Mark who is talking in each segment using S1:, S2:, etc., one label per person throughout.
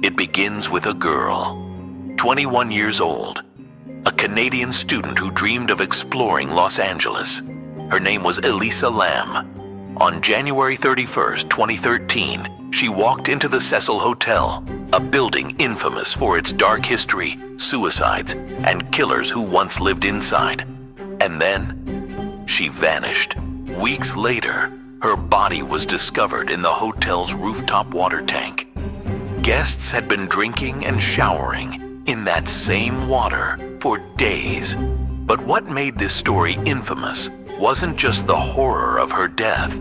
S1: It begins with a girl, 21 years old, a Canadian student who dreamed of exploring Los Angeles. Her name was Elisa Lam. On January 31st, 2013, she walked into the Cecil Hotel, a building infamous for its dark history, suicides, and killers who once lived inside. And then, she vanished. Weeks later, her body was discovered in the hotel's rooftop water tank. Guests had been drinking and showering in that same water for days. But what made this story infamous wasn't just the horror of her death.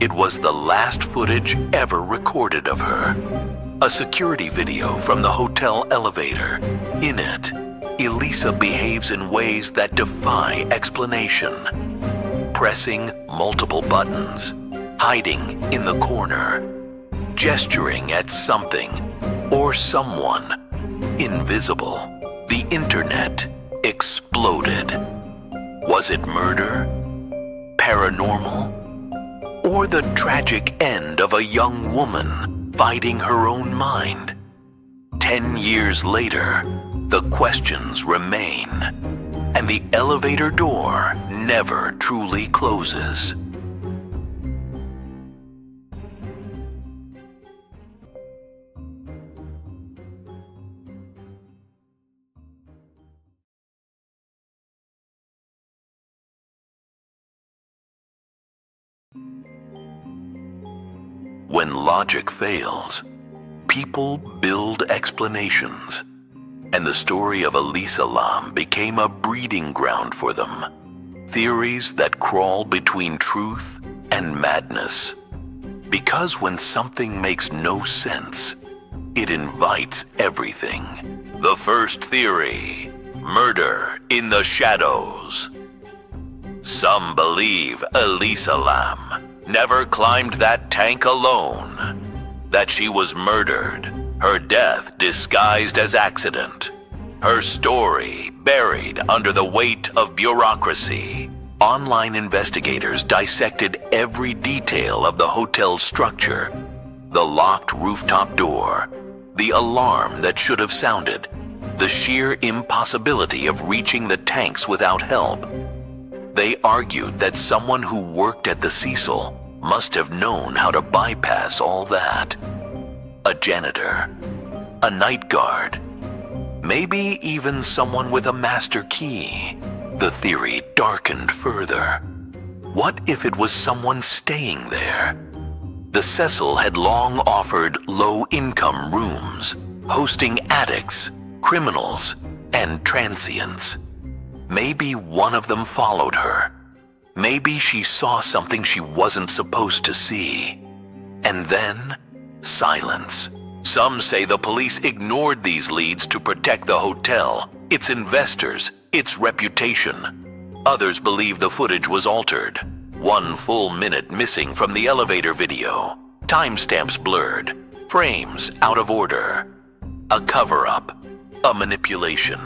S1: It was the last footage ever recorded of her. A security video from the hotel elevator. In it, Elisa behaves in ways that defy explanation. Pressing multiple buttons, hiding in the corner, gesturing at something or someone invisible. The internet exploded. Was it murder? Paranormal? Or the tragic end of a young woman fighting her own mind? 10 years later, the questions remain, and the elevator door never truly closes. When logic fails, people build explanations, and the story of Elisa Lam became a breeding ground for them. Theories that crawl between truth and madness. Because when something makes no sense, it invites everything. The first theory: murder in the shadows. Some believe Elisa Lam never climbed that tank alone, that she was murdered, her death disguised as accident, her story buried under the weight of bureaucracy. Online investigators dissected every detail of the hotel's structure: the locked rooftop door, the alarm that should have sounded, the sheer impossibility of reaching the tanks without help. They argued that someone who worked at the Cecil must have known how to bypass all that. A janitor, a night guard, maybe even someone with a master key. The theory darkened further. What if it was someone staying there? The Cecil had long offered low-income rooms, hosting addicts, criminals, and transients. Maybe one of them followed her. Maybe she saw something she wasn't supposed to see. And then, silence. Some say the police ignored these leads to protect the hotel, its investors, its reputation. Others believe the footage was altered. 1 full minute missing from the elevator video. Timestamps blurred. Frames out of order. A cover-up. A manipulation.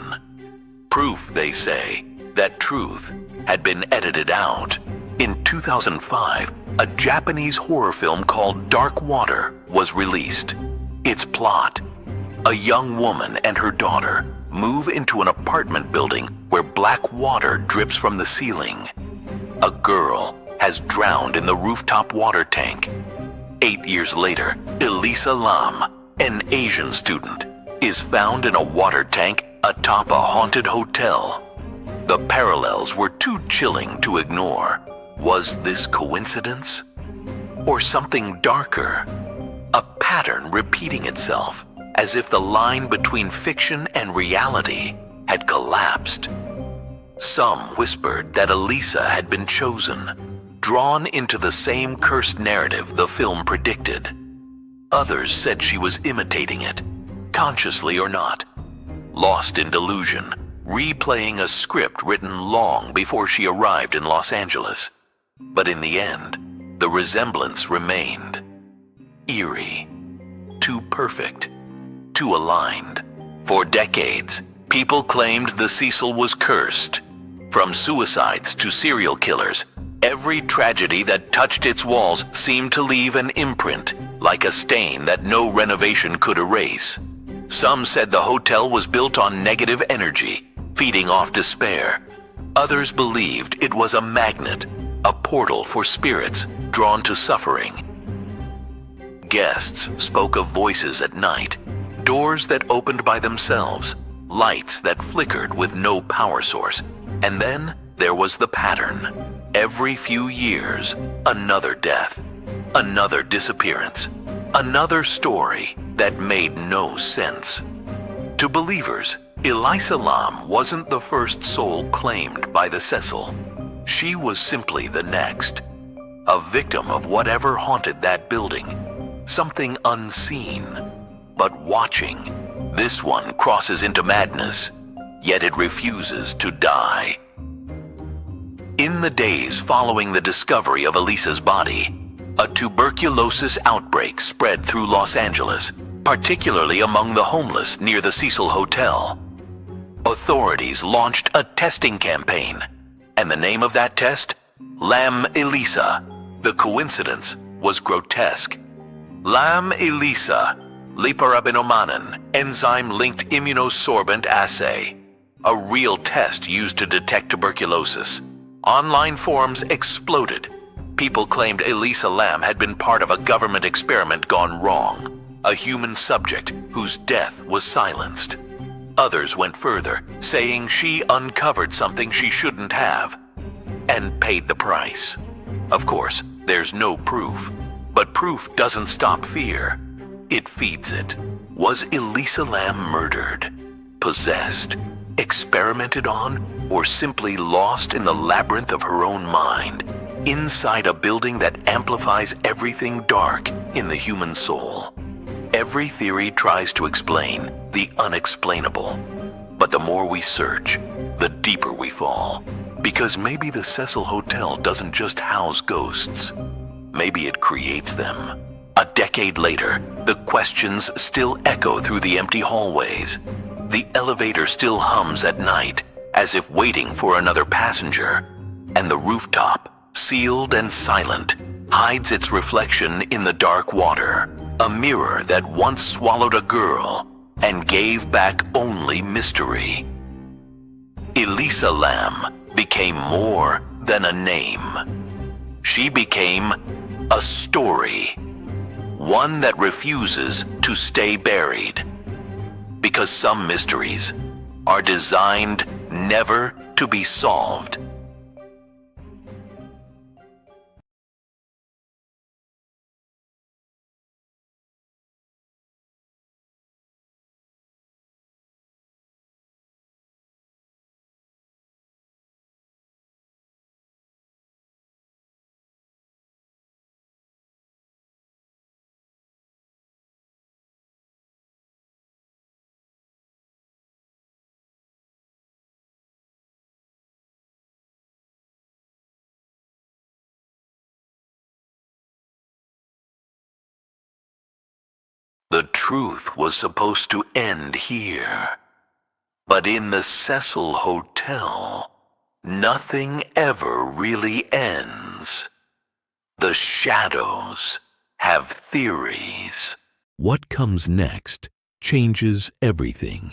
S1: Proof, they say, that truth had been edited out. In 2005, a Japanese horror film called Dark Water was released. Its plot: a young woman and her daughter move into an apartment building where black water drips from the ceiling. A girl has drowned in the rooftop water tank. 8 years later, Elisa Lam, an Asian student, is found in a water tank atop a haunted hotel. The parallels were too chilling to ignore. Was this coincidence? Or something darker? A pattern repeating itself, as if the line between fiction and reality had collapsed. Some whispered that Elisa had been chosen, drawn into the same cursed narrative the film predicted. Others said she was imitating it, consciously or not, lost in delusion, replaying a script written long before she arrived in Los Angeles. But in the end, the resemblance remained. Eerie, too perfect, too aligned. For decades, people claimed the Cecil was cursed. From suicides to serial killers, every tragedy that touched its walls seemed to leave an imprint, like a stain that no renovation could erase. Some said the hotel was built on negative energy, feeding off despair. Others believed it was a magnet, a portal for spirits drawn to suffering. Guests spoke of voices at night, doors that opened by themselves, lights that flickered with no power source. And then there was the pattern. Every few years, another death, another disappearance, another story that made no sense. To believers, Elisa Lam wasn't the first soul claimed by the Cecil. She was simply the next, a victim of whatever haunted that building, something unseen, but watching. This one crosses into madness, yet it refuses to die. In the days following the discovery of Elisa's body, a tuberculosis outbreak spread through Los Angeles, particularly among the homeless near the Cecil Hotel. Authorities launched a testing campaign, and the name of that test? Lam Elisa. The coincidence was grotesque. Lam Elisa, liparabinomanan, enzyme-linked immunosorbent assay, a real test used to detect tuberculosis. Online forums exploded. People claimed Elisa Lam had been part of a government experiment gone wrong, a human subject whose death was silenced. Others went further, saying she uncovered something she shouldn't have, and paid the price. Of course, there's no proof, but proof doesn't stop fear. It feeds it. Was Elisa Lam murdered, possessed, experimented on, or simply lost in the labyrinth of her own mind, inside a building that amplifies everything dark in the human soul? Every theory tries to explain the unexplainable, but the more we search, the deeper we fall. Because maybe the Cecil Hotel doesn't just house ghosts. Maybe it creates them. A decade later, the questions still echo through the empty hallways. The elevator still hums at night, as if waiting for another passenger. And the rooftop, sealed and silent, hides its reflection in the dark water. A mirror that once swallowed a girl and gave back only mystery. Elisa Lam became more than a name. She became a story, one that refuses to stay buried. Because some mysteries are designed never to be solved. The truth was supposed to end here. But in the Cecil Hotel, nothing ever really ends. The shadows have theories. What comes next changes everything.